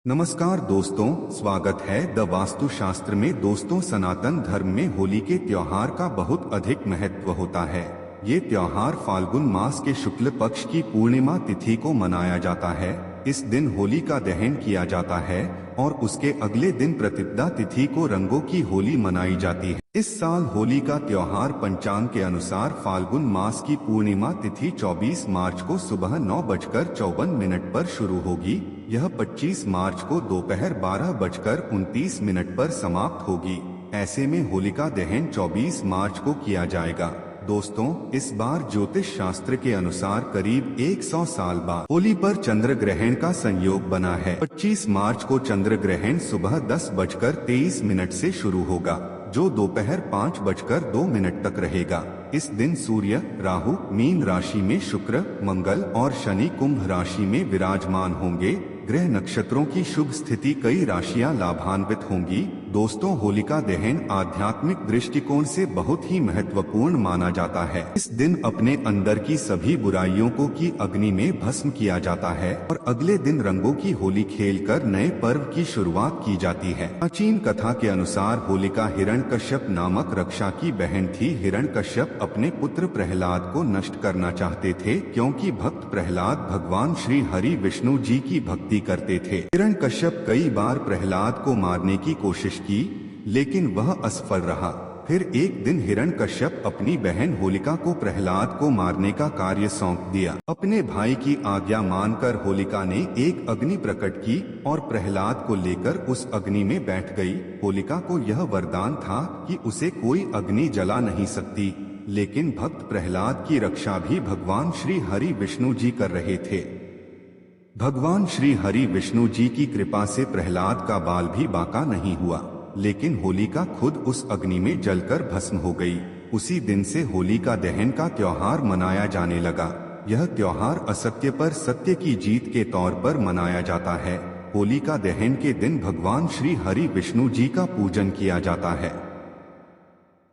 नमस्कार दोस्तों, स्वागत है द वास्तु शास्त्र में। दोस्तों, सनातन धर्म में होली के त्योहार का बहुत अधिक महत्व होता है। ये त्योहार फाल्गुन मास के शुक्ल पक्ष की पूर्णिमा तिथि को मनाया जाता है। इस दिन होली का दहन किया जाता है और उसके अगले दिन प्रतिपदा तिथि को रंगों की होली मनाई जाती है। इस साल होली का त्योहार पंचांग के अनुसार फाल्गुन मास की पूर्णिमा तिथि 24 मार्च को सुबह 9:54 पर शुरू होगी। यह 25 मार्च को दोपहर 12:29 पर समाप्त होगी। ऐसे में होलिका दहन 24 मार्च को किया जाएगा। दोस्तों, इस बार ज्योतिष शास्त्र के अनुसार करीब 100 साल बाद होली पर चंद्र ग्रहण का संयोग बना है। 25 मार्च को चंद्र ग्रहण सुबह 10:23 से शुरू होगा, जो दोपहर 5:02 तक रहेगा। इस दिन सूर्य, राहु मीन राशि में, शुक्र, मंगल और शनि कुंभ राशि में विराजमान होंगे। ग्रह नक्षत्रों की शुभ स्थिति, कई राशियां लाभान्वित होंगी। दोस्तों, होलिका दहन आध्यात्मिक दृष्टिकोण से बहुत ही महत्वपूर्ण माना जाता है। इस दिन अपने अंदर की सभी बुराइयों को की अग्नि में भस्म किया जाता है और अगले दिन रंगों की होली खेलकर नए पर्व की शुरुआत की जाती है। प्राचीन कथा के अनुसार होलिका हिरण्यकश्यप नामक रक्षा की बहन थी। हिरण्यकश्यप अपने पुत्र प्रहलाद को नष्ट करना चाहते थे, क्योंकि भक्त प्रहलाद भगवान श्री हरि विष्णु जी की भक्ति करते थे। हिरण्यकश्यप कई बार प्रहलाद को मारने की कोशिश की, लेकिन वह असफल रहा। फिर एक दिन हिरण्यकश्यप अपनी बहन होलिका को प्रहलाद को मारने का कार्य सौंप दिया। अपने भाई की आज्ञा मानकर होलिका ने एक अग्नि प्रकट की और प्रहलाद को लेकर उस अग्नि में बैठ गई। होलिका को यह वरदान था कि उसे कोई अग्नि जला नहीं सकती, लेकिन भक्त प्रहलाद की रक्षा भी भगवान श्री हरि विष्णु जी कर रहे थे। भगवान श्री हरि विष्णु जी की कृपा से प्रहलाद का बाल भी बांका नहीं हुआ, लेकिन होलिका खुद उस अग्नि में जलकर भस्म हो गई। उसी दिन से होलिका दहन का त्योहार मनाया जाने लगा। यह त्योहार असत्य पर सत्य की जीत के तौर पर मनाया जाता है। होलिका दहन के दिन भगवान श्री हरि विष्णु जी का पूजन किया जाता है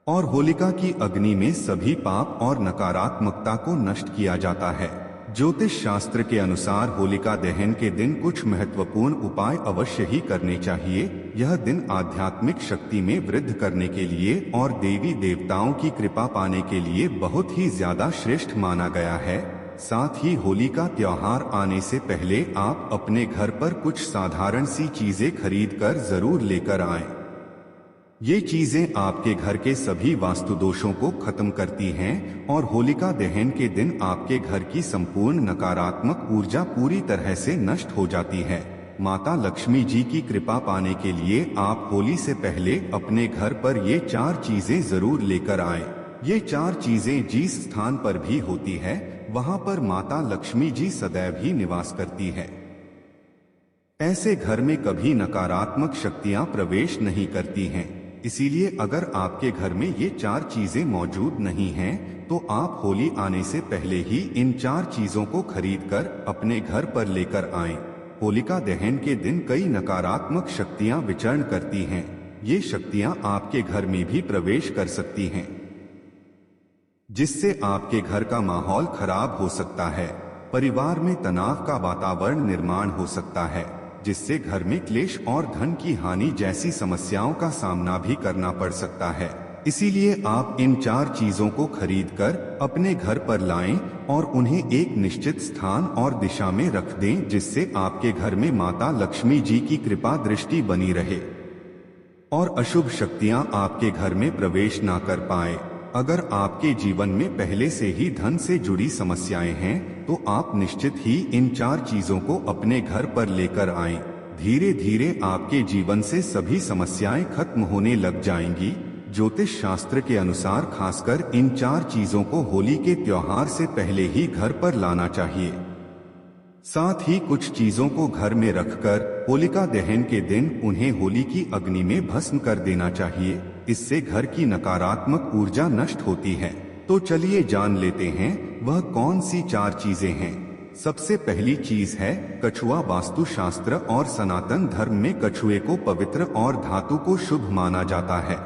और होलिका की अग्नि में सभी पाप और नकारात्मकता को नष्ट किया जाता है। ज्योतिष शास्त्र के अनुसार होलिका दहन के दिन कुछ महत्वपूर्ण उपाय अवश्य ही करने चाहिए। यह दिन आध्यात्मिक शक्ति में वृद्धि करने के लिए और देवी देवताओं की कृपा पाने के लिए बहुत ही ज्यादा श्रेष्ठ माना गया है। साथ ही होली का त्योहार आने से पहले आप अपने घर पर कुछ साधारण सी चीजें खरीद कर जरूर लेकर आएं। ये चीजें आपके घर के सभी वास्तु दोषों को खत्म करती हैं और होलिका दहन के दिन आपके घर की संपूर्ण नकारात्मक ऊर्जा पूरी तरह से नष्ट हो जाती है। माता लक्ष्मी जी की कृपा पाने के लिए आप होली से पहले अपने घर पर ये 4 चीजें जरूर लेकर आएं। ये 4 चीजें जिस स्थान पर भी होती है, वहां पर माता लक्ष्मी जी सदैव ही निवास करती है। ऐसे घर में कभी नकारात्मक शक्तियां प्रवेश नहीं करती हैं। इसीलिए अगर आपके घर में ये 4 चीजें मौजूद नहीं हैं, तो आप होली आने से पहले ही इन 4 चीजों को खरीदकर अपने घर पर लेकर आएं। होलिका दहन के दिन कई नकारात्मक शक्तियां विचरण करती हैं। ये शक्तियां आपके घर में भी प्रवेश कर सकती हैं, जिससे आपके घर का माहौल खराब हो सकता है। परिवार में तनाव का वातावरण निर्माण हो सकता है, जिससे घर में क्लेश और धन की हानि जैसी समस्याओं का सामना भी करना पड़ सकता है। इसीलिए आप इन 4 चीजों को खरीदकर अपने घर पर लाएं और उन्हें एक निश्चित स्थान और दिशा में रख दें, जिससे आपके घर में माता लक्ष्मी जी की कृपा दृष्टि बनी रहे और अशुभ शक्तियां आपके घर में प्रवेश ना कर पाए। अगर आपके जीवन में पहले से ही धन से जुड़ी समस्याएं हैं, तो आप निश्चित ही इन 4 चीजों को अपने घर पर लेकर आएं। धीरे धीरे आपके जीवन से सभी समस्याएं खत्म होने लग जाएंगी। ज्योतिष शास्त्र के अनुसार खासकर इन 4 चीजों को होली के त्योहार से पहले ही घर पर लाना चाहिए। साथ ही कुछ चीजों को घर में रखकर होलिका दहन के दिन उन्हें होली की अग्नि में भस्म कर देना चाहिए। इससे घर की नकारात्मक ऊर्जा नष्ट होती है। तो चलिए जान लेते हैं वह कौन सी 4 चीजें हैं। सबसे पहली चीज है कछुआ। वास्तु शास्त्र और सनातन धर्म में कछुए को पवित्र और धातु को शुभ माना जाता है।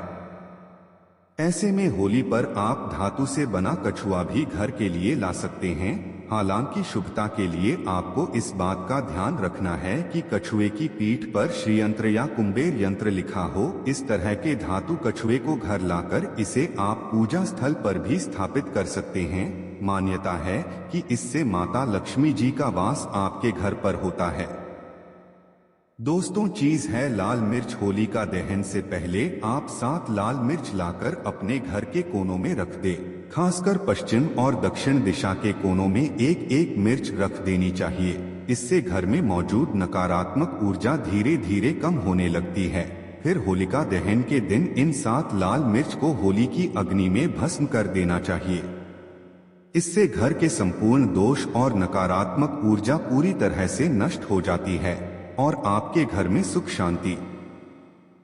ऐसे में होली पर आप धातु से बना कछुआ भी घर के लिए ला सकते हैं। हालांकि शुभता के लिए आपको इस बात का ध्यान रखना है कि कछुए की पीठ पर श्री यंत्र या कुंबेर यंत्र लिखा हो। इस तरह के धातु कछुए को घर लाकर इसे आप पूजा स्थल पर भी स्थापित कर सकते हैं। मान्यता है कि इससे माता लक्ष्मी जी का वास आपके घर पर होता है। दोस्तों, चीज है लाल मिर्च। होली का दहन से पहले आप 7 लाल मिर्च लाकर अपने घर के कोनों में रख दे। खासकर पश्चिम और दक्षिण दिशा के कोनों में एक एक मिर्च रख देनी चाहिए। इससे घर में मौजूद नकारात्मक ऊर्जा धीरे धीरे कम होने लगती है। फिर होलिका दहन के दिन इन 7 लाल मिर्च को होली की अग्नि में भस्म कर देना चाहिए। इससे घर के संपूर्ण दोष और नकारात्मक ऊर्जा पूरी तरह से नष्ट हो जाती है और आपके घर में सुख शांति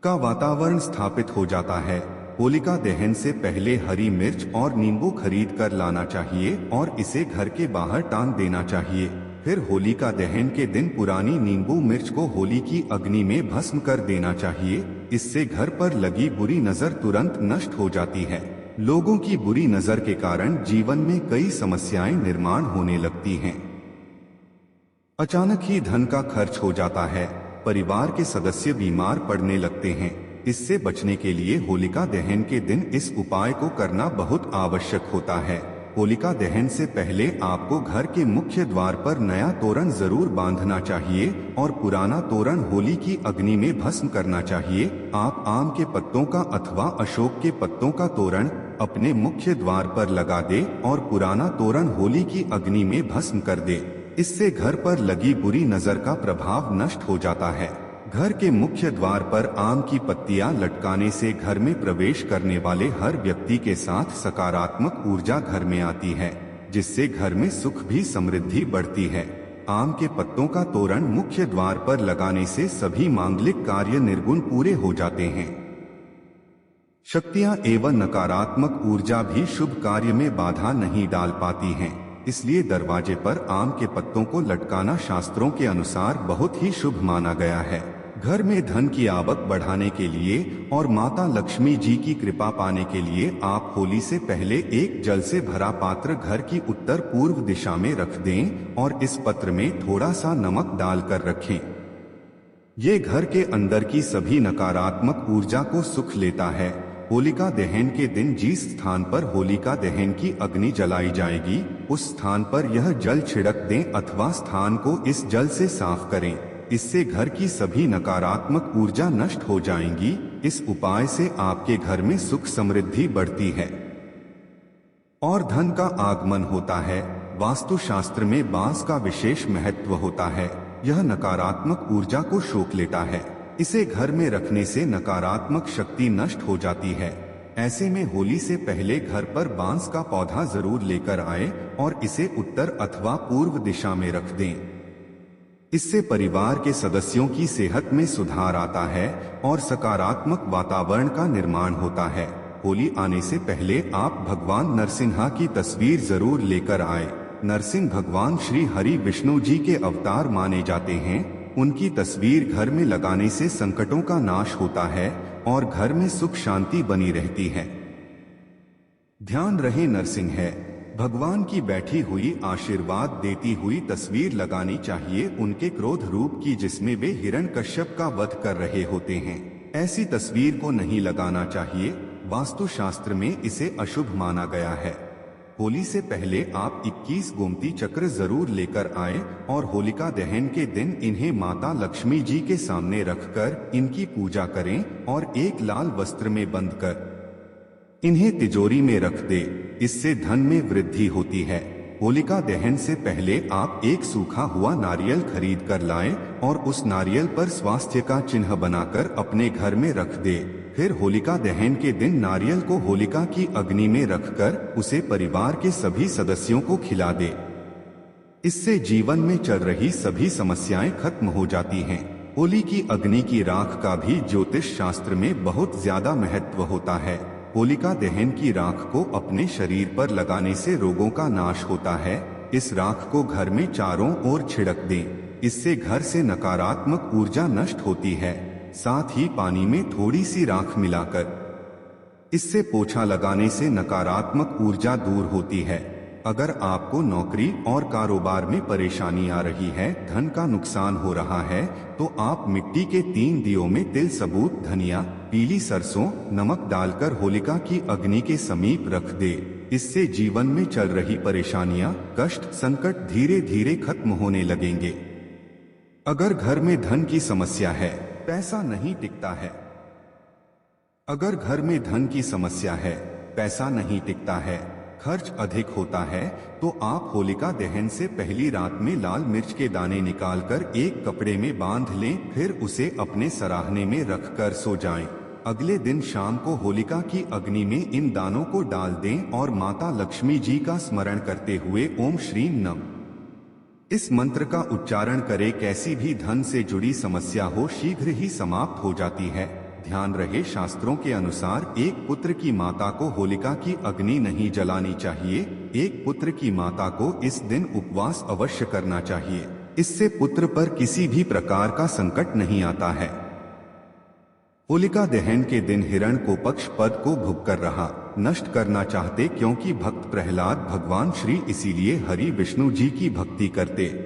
का वातावरण स्थापित हो जाता है। होलिका दहन से पहले हरी मिर्च और नींबू खरीद कर लाना चाहिए और इसे घर के बाहर टांग देना चाहिए। फिर होलिका दहन के दिन पुरानी नींबू मिर्च को होली की अग्नि में भस्म कर देना चाहिए। इससे घर पर लगी बुरी नजर तुरंत नष्ट हो जाती है। लोगों की बुरी नजर के कारण जीवन में कई समस्याएं निर्माण होने लगती हैं। अचानक ही धन का खर्च हो जाता है। परिवार के सदस्य बीमार पड़ने लगते हैं। इससे बचने के लिए होलिका दहन के दिन इस उपाय को करना बहुत आवश्यक होता है। होलिका दहन से पहले आपको घर के मुख्य द्वार पर नया तोरण जरूर बांधना चाहिए और पुराना तोरण होली की अग्नि में भस्म करना चाहिए। आप आम के पत्तों का अथवा अशोक के पत्तों का तोरण अपने मुख्य द्वार पर लगा दे और पुराना तोरण होली की अग्नि में भस्म कर दे। इससे घर पर लगी बुरी नजर का प्रभाव नष्ट हो जाता है। घर के मुख्य द्वार पर आम की पत्तियां लटकाने से घर में प्रवेश करने वाले हर व्यक्ति के साथ सकारात्मक ऊर्जा घर में आती है, जिससे घर में सुख भी समृद्धि बढ़ती है। आम के पत्तों का तोरण मुख्य द्वार पर लगाने से सभी मांगलिक कार्य निर्गुण पूरे हो जाते हैं। शक्तियां एवं नकारात्मक ऊर्जा भी शुभ कार्य में बाधा नहीं डाल पाती हैं। इसलिए दरवाजे पर आम के पत्तों को लटकाना शास्त्रों के अनुसार बहुत ही शुभ माना गया है। घर में धन की आवक बढ़ाने के लिए और माता लक्ष्मी जी की कृपा पाने के लिए आप होली से पहले एक जल से भरा पात्र घर की उत्तर पूर्व दिशा में रख दें और इस पत्र में थोड़ा सा नमक डालकर रखें। ये घर के अंदर की सभी नकारात्मक ऊर्जा को सुख लेता है। होलिका दहन के दिन जिस स्थान पर होलिका दहन की अग्नि जलाई जाएगी उस स्थान पर यह जल छिड़क दें अथवा स्थान को इस जल से साफ करें। इससे घर की सभी नकारात्मक ऊर्जा नष्ट हो जाएंगी। इस उपाय से आपके घर में सुख समृद्धि बढ़ती है और धन का आगमन होता है। वास्तु शास्त्र में बांस का विशेष महत्व होता है। यह नकारात्मक ऊर्जा को सोख लेता है। इसे घर में रखने से नकारात्मक शक्ति नष्ट हो जाती है। ऐसे में होली से पहले घर पर बांस का पौधा जरूर लेकर आए और इसे उत्तर अथवा पूर्व दिशा में रख दें। इससे परिवार के सदस्यों की सेहत में सुधार आता है और सकारात्मक वातावरण का निर्माण होता है। होली आने से पहले आप भगवान नरसिंहा की तस्वीर जरूर लेकर आए। नरसिंह भगवान श्री हरि विष्णु जी के अवतार माने जाते हैं। उनकी तस्वीर घर में लगाने से संकटों का नाश होता है और घर में सुख शांति बनी रहती है। ध्यान रहे नरसिंह है भगवान की बैठी हुई आशीर्वाद देती हुई तस्वीर लगानी चाहिए उनके क्रोध रूप की, जिसमें वे हिरण्यकश्यप का वध कर रहे होते हैं। ऐसी तस्वीर को नहीं लगाना चाहिए। वास्तु शास्त्र में इसे अशुभ माना गया है। होली से पहले आप 21 गोमती चक्र जरूर लेकर आएं और होलिका दहन के दिन इन्हें माता लक्ष्मी जी के सामने रखकर इनकी पूजा करें और एक लाल वस्त्र में बंद कर इन्हें तिजोरी में रख दे। इससे धन में वृद्धि होती है। होलिका दहन से पहले आप एक सूखा हुआ नारियल खरीद कर लाएं और उस नारियल पर स्वास्थ्य का चिन्ह बनाकर अपने घर में रख दे। फिर होलिका दहन के दिन नारियल को होलिका की अग्नि में रखकर उसे परिवार के सभी सदस्यों को खिला दे। इससे जीवन में चल रही सभी समस्याएं खत्म हो जाती हैं। होली की अग्नि की राख का भी ज्योतिष शास्त्र में बहुत ज्यादा महत्व होता है। होलिका दहन की राख को अपने शरीर पर लगाने से रोगों का नाश होता है। इस राख को घर में चारों ओर छिड़क दें। इससे घर से नकारात्मक ऊर्जा नष्ट होती है। साथ ही पानी में थोड़ी सी राख मिलाकर इससे पोछा लगाने से नकारात्मक ऊर्जा दूर होती है। अगर आपको नौकरी और कारोबार में परेशानी आ रही है, धन का नुकसान हो रहा है, तो आप मिट्टी के 3 दियों में तिल, सबूत धनिया, पीली सरसों, नमक डालकर होलिका की अग्नि के समीप रख दे। इससे जीवन में चल रही परेशानियां, कष्ट, संकट धीरे धीरे खत्म होने लगेंगे। अगर घर में धन की समस्या है, पैसा नहीं टिकता है। अगर घर में धन की समस्या है, पैसा नहीं टिकता है, खर्च अधिक होता है, तो आप होलिका दहन से पहली रात में लाल मिर्च के दाने निकालकर एक कपड़े में बांध लें, फिर उसे अपने सराहने में रखकर सो जाएं। अगले दिन शाम को होलिका की अग्नि में इन दानों को डाल दें और माता लक्ष्मी जी का स्मरण करते हुए ओम श्रीम नम इस मंत्र का उच्चारण करें। कैसी भी धन से जुड़ी समस्या हो, शीघ्र ही समाप्त हो जाती है। ध्यान रहे, शास्त्रों के अनुसार एक पुत्र की माता को होलिका की अग्नि नहीं जलानी चाहिए। एक पुत्र की माता को इस दिन उपवास अवश्य करना चाहिए। इससे पुत्र पर किसी भी प्रकार का संकट नहीं आता है। होलिका दहन के दिन हिरण्यकोपक्ष पद को भुगकर रहा नष्ट करना चाहते, क्योंकि भक्त प्रहलाद भगवान श्री इसीलिए हरि विष्णु जी की भक्ति करते।